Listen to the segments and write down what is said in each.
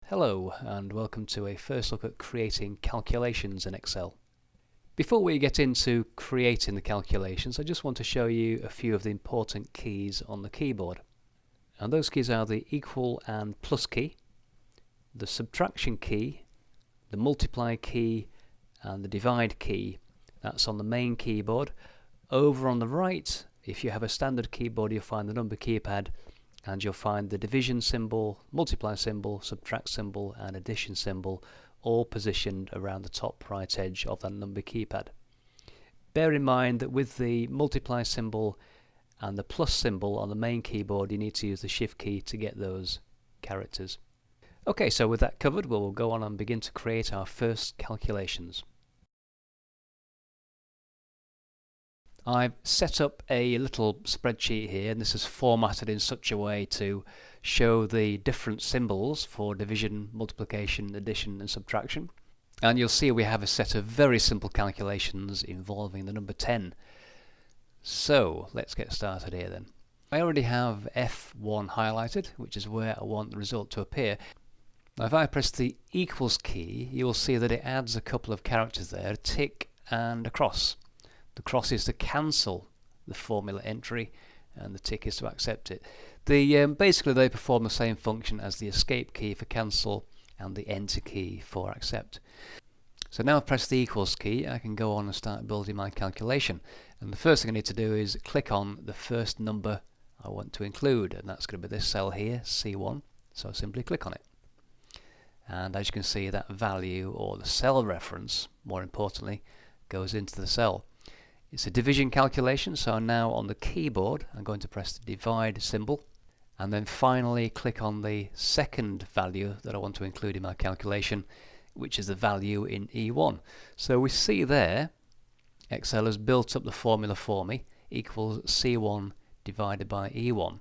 Hello and welcome to a first look at creating calculations in Excel. Before we get into creating the calculations, I just want to show you a few of the important keys on the keyboard. And those keys are the equal and plus key, the subtraction key, the multiply key and the divide key. That's on the main keyboard. Over on the right, if you have a standard keyboard, you'll find the number keypad and you'll find the division symbol, multiply symbol, subtract symbol and addition symbol all positioned around the top right edge of that number keypad. Bear in mind that with the multiply symbol and the plus symbol on the main keyboard, you need to use the shift key to get those characters. Okay, so with that covered, we'll go on and begin to create our first calculations. I've set up a little spreadsheet here, and this is formatted in such a way to show the different symbols for division, multiplication, addition and subtraction. And you'll see we have a set of very simple calculations involving the number 10. So let's get started here then. I already have F1 highlighted, which is where I want the result to appear. Now if I press the equals key, you will see that it adds a couple of characters there, a tick and a cross. The cross is to cancel the formula entry and the tick is to accept it. Basically they perform the same function as the escape key for cancel and the enter key for accept. So now I've pressed the equals key, I can go on and start building my calculation. And the first thing I need to do is click on the first number I want to include, and that's going to be this cell here, C1. So simply click on it. And as you can see, that value, or the cell reference, more importantly, goes into the cell. It's a division calculation, so now on the keyboard I'm going to press the divide symbol and then finally click on the second value that I want to include in my calculation, which is the value in E1. So we see there Excel has built up the formula for me, equals C1 divided by E1.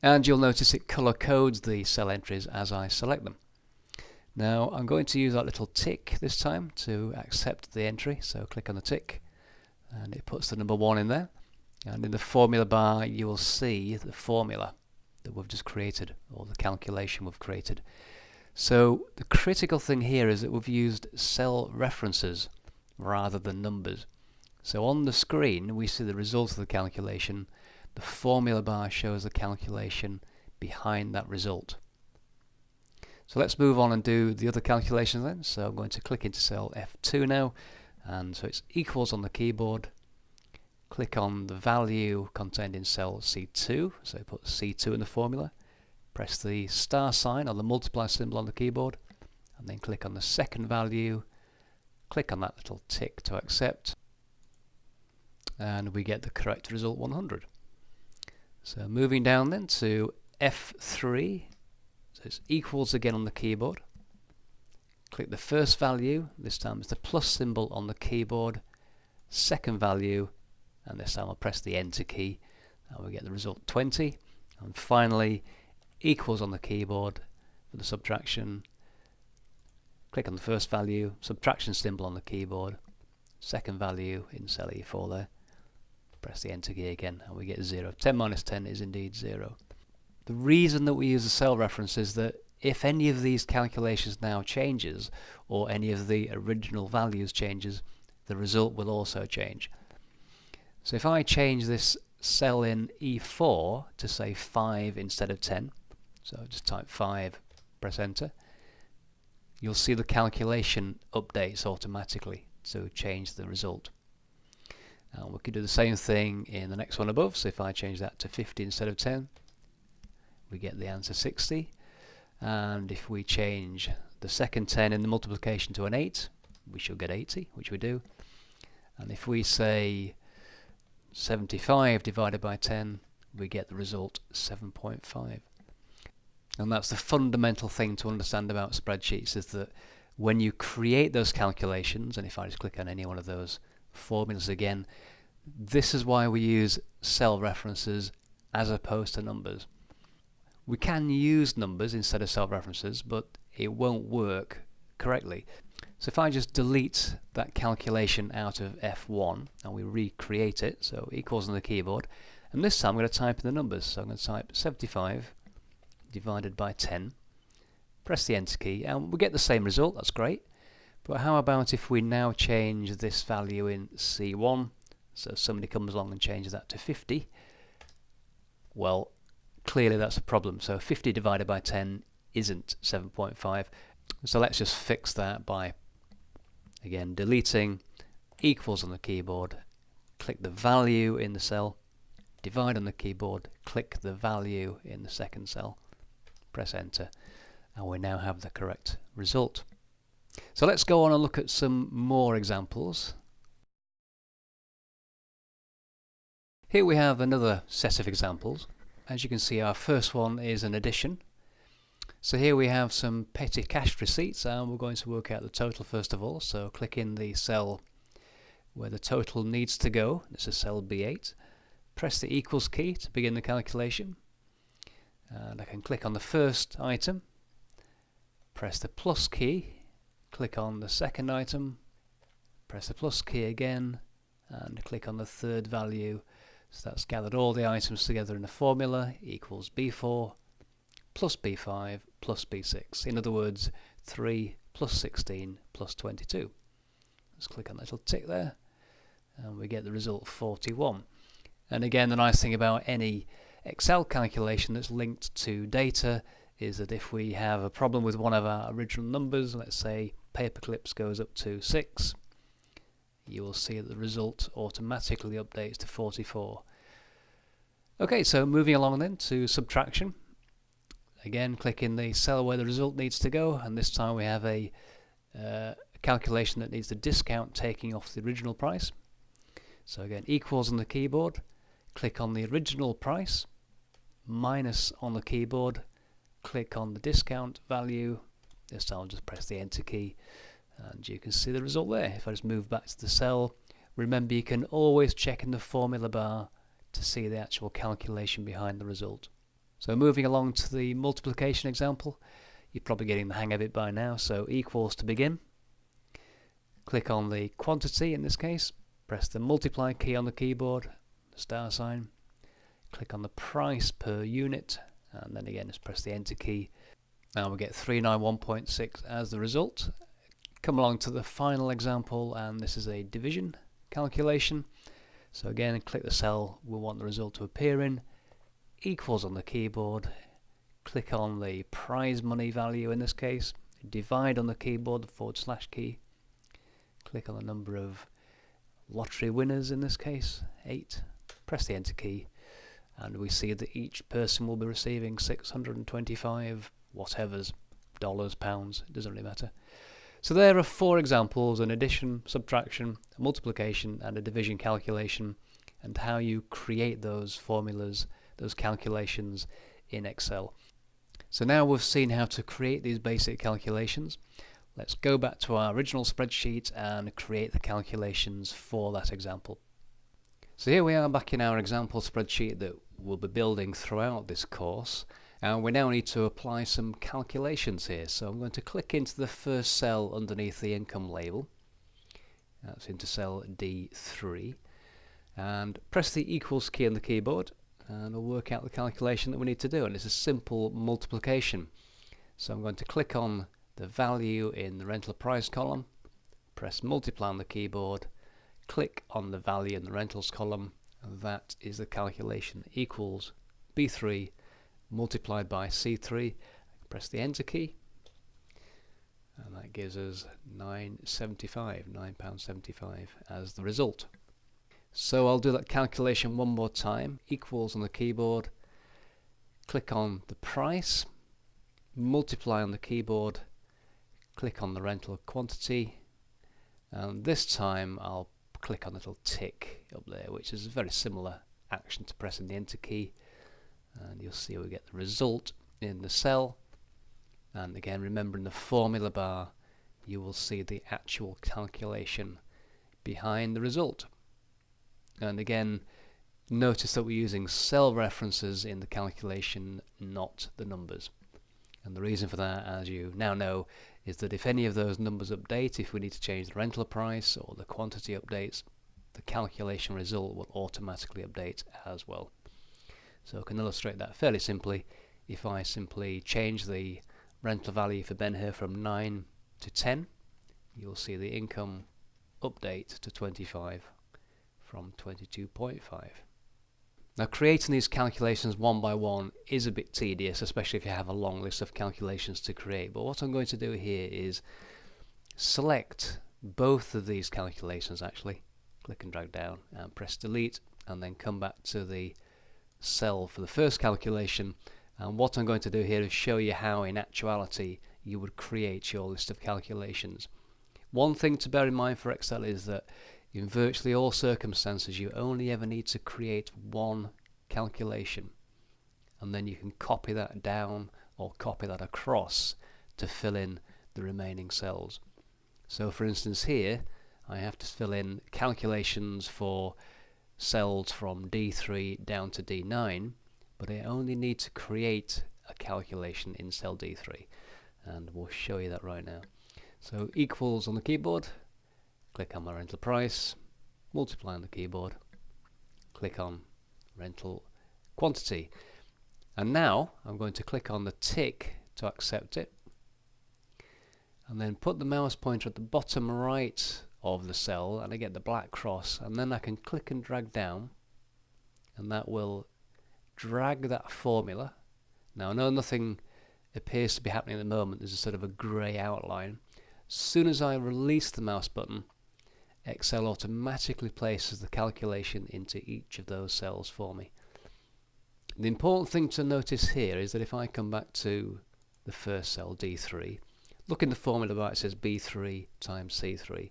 And you'll notice it color codes the cell entries as I select them. Now I'm going to use that little tick this time to accept the entry, so click on the tick. And it puts the number 1 in there, and in the formula bar you will see the formula that we've just created, or the calculation we've created. So the critical thing here is that we've used cell references rather than numbers. So on the screen we see the result of the calculation, the formula bar shows the calculation behind that result. So let's move on and do the other calculations then. So I'm going to click into cell F2 now. And so it's equals on the keyboard, click on the value contained in cell C2, so put C2 in the formula, press the star sign or the multiply symbol on the keyboard, and then click on the second value, click on that little tick to accept, and we get the correct result 100. So moving down then to F3, so it's equals again on the keyboard. Click the first value, this time it's the plus symbol on the keyboard, second value, and this time I'll press the enter key and we get the result 20. And finally equals on the keyboard for the subtraction, click on the first value, subtraction symbol on the keyboard, second value in cell E4 there, press the enter key again and we get 0. 10 minus 10 is indeed 0. The reason that we use the cell reference is that if any of these calculations now changes, or any of the original values changes, the result will also change. So if I change this cell in E4 to say 5 instead of 10, so just type 5, press enter, you'll see the calculation updates automatically to change the result. And we can do the same thing in the next one above, so if I change that to 50 instead of 10, we get the answer 60. And if we change the second 10 in the multiplication to an 8, we shall get 80, which we do. And if we say 75 divided by 10, we get the result 7.5. And that's the fundamental thing to understand about spreadsheets, is that when you create those calculations, and if I just click on any one of those formulas again, this is why we use cell references as opposed to numbers. We can use numbers instead of cell references, but it won't work correctly. So if I just delete that calculation out of F1 and we recreate it, so equals on the keyboard, and this time I'm going to type in the numbers. So I'm going to type 75 divided by 10, press the enter key, and we get the same result. That's great. But how about if we now change this value in C1? So somebody comes along and changes that to 50. Well, clearly that's a problem. So 50 divided by 10 isn't 7.5. So let's just fix that by, again, deleting equals on the keyboard, click the value in the cell, divide on the keyboard, click the value in the second cell, press enter, and we now have the correct result. So let's go on and look at some more examples. Here we have another set of examples. As you can see, our first one is an addition. So here we have some petty cash receipts, and we're going to work out the total first of all. So click in the cell where the total needs to go. This is cell B8. Press the equals key to begin the calculation. And I can click on the first item, press the plus key, click on the second item, press the plus key again, and click on the third value. So that's gathered all the items together in a formula, equals B4 plus B5 plus B6. In other words, 3 plus 16 plus 22. Let's click on that little tick there, and we get the result 41. And again, the nice thing about any Excel calculation that's linked to data is that if we have a problem with one of our original numbers, let's say paperclips goes up to 6, you will see that the result automatically updates to 44. Okay, so moving along then to subtraction. Again, click in the cell where the result needs to go, and this time we have a calculation that needs the discount taking off the original price. So again, equals on the keyboard, click on the original price, minus on the keyboard, click on the discount value. This time I'll just press the enter key, and you can see the result there. If I just move back to the cell, remember you can always check in the formula bar to see the actual calculation behind the result. So moving along to the multiplication example, you're probably getting the hang of it by now. So equals to begin, click on the quantity in this case, press the multiply key on the keyboard, the star sign, click on the price per unit, and then again just press the enter key. Now we get 391.6 as the result. Come along to the final example, and this is a division calculation. So again, click the cell we want the result to appear in, equals on the keyboard, click on the prize money value in this case, divide on the keyboard, the / key, click on the number of lottery winners in this case, 8, press the enter key, and we see that each person will be receiving 625 whatevers, dollars, pounds, it doesn't really matter. So there are 4 examples: an addition, subtraction, a multiplication and a division calculation, and how you create those formulas, those calculations in Excel. So now we've seen how to create these basic calculations. Let's go back to our original spreadsheet and create the calculations for that example. So here we are back in our example spreadsheet that we'll be building throughout this course, and we now need to apply some calculations here. So I'm going to click into the first cell underneath the income label. That's into cell D3, and press the equals key on the keyboard, and we'll work out the calculation that we need to do, and it's a simple multiplication. So I'm going to click on the value in the rental price column, press multiply on the keyboard, click on the value in the rentals column, and that is the calculation, equals B3 multiplied by C3. Press the enter key, and that gives us £9.75 as the result. So I'll do that calculation one more time. Equals on the keyboard, click on the price, multiply on the keyboard, click on the rental quantity, and this time I'll click on the little tick up there, which is a very similar action to pressing the enter key, and you'll see we get the result in the cell. And again, remember in the formula bar you will see the actual calculation behind the result. And again, notice that we're using cell references in the calculation, not the numbers. And the reason for that, as you now know, is that if any of those numbers update, if we need to change the rental price or the quantity updates, the calculation result will automatically update as well. So I can illustrate that fairly simply if I simply change the rental value for Ben Hur from 9 to 10, you'll see the income update to 25 from 22.5. Now, creating these calculations one by one is a bit tedious, especially if you have a long list of calculations to create. But what I'm going to do here is select both of these calculations, actually. Click and drag down and press delete, and then come back to the cell for the first calculation. And what I'm going to do here is show you how in actuality you would create your list of calculations. One thing to bear in mind for Excel is that in virtually all circumstances you only ever need to create one calculation, and then you can copy that down or copy that across to fill in the remaining cells. So for instance here I have to fill in calculations for cells from D3 down to D9, but I only need to create a calculation in cell D3, and we'll show you that right now. So equals on the keyboard, click on my rental price, multiply on the keyboard, click on rental quantity, and now I'm going to click on the tick to accept it, and then put the mouse pointer at the bottom right of the cell and I get the black cross, and then I can click and drag down, and that will drag that formula. Now I know nothing appears to be happening at the moment, there's a sort of a grey outline. As soon as I release the mouse button, Excel automatically places the calculation into each of those cells for me. The important thing to notice here is that if I come back to the first cell, D3, look in the formula bar, it says B3 times C3.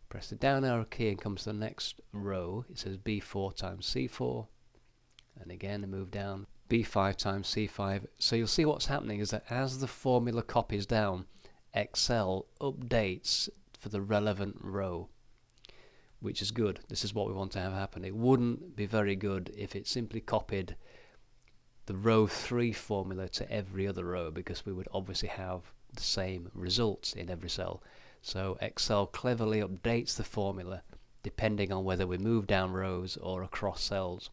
Press the down arrow key and come to the next row, it says B4 times C4, and again I move down, B5 times C5. So you'll see what's happening is that as the formula copies down, Excel updates for the relevant row, which is good. This is what we want to have happen. It wouldn't be very good if it simply copied the row 3 formula to every other row, because we would obviously have the same results in every cell. So Excel cleverly updates the formula depending on whether we move down rows or across cells.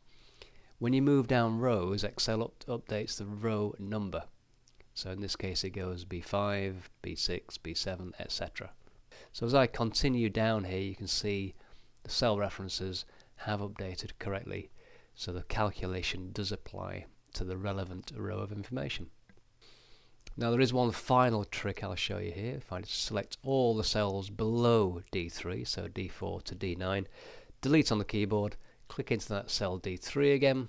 When you move down rows, Excel updates the row number. So in this case it goes B5, B6, B7, etc. So as I continue down here, you can see the cell references have updated correctly, so the calculation does apply to the relevant row of information. Now there is one final trick I'll show you here. If I select all the cells below D3, so D4 to D9, delete on the keyboard, click into that cell D3 again,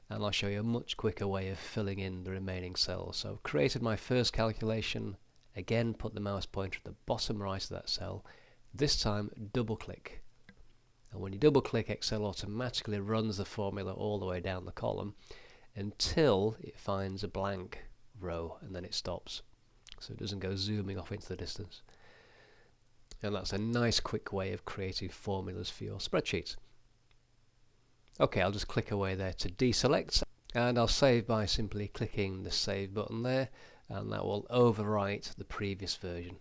and I'll show you a much quicker way of filling in the remaining cells. So I've created my first calculation, again put the mouse pointer at the bottom right of that cell, this time double click, and when you double click, Excel automatically runs the formula all the way down the column until it finds a blank row, and then it stops, so it doesn't go zooming off into the distance. And that's a nice quick way of creating formulas for your spreadsheets. Okay, I'll just click away there to deselect, and I'll save by simply clicking the save button there, and that will overwrite the previous version.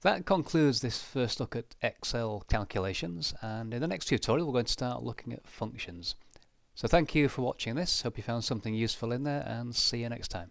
That concludes this first look at Excel calculations, and in the next tutorial we're going to start looking at functions. So thank you for watching this, hope you found something useful in there, and see you next time.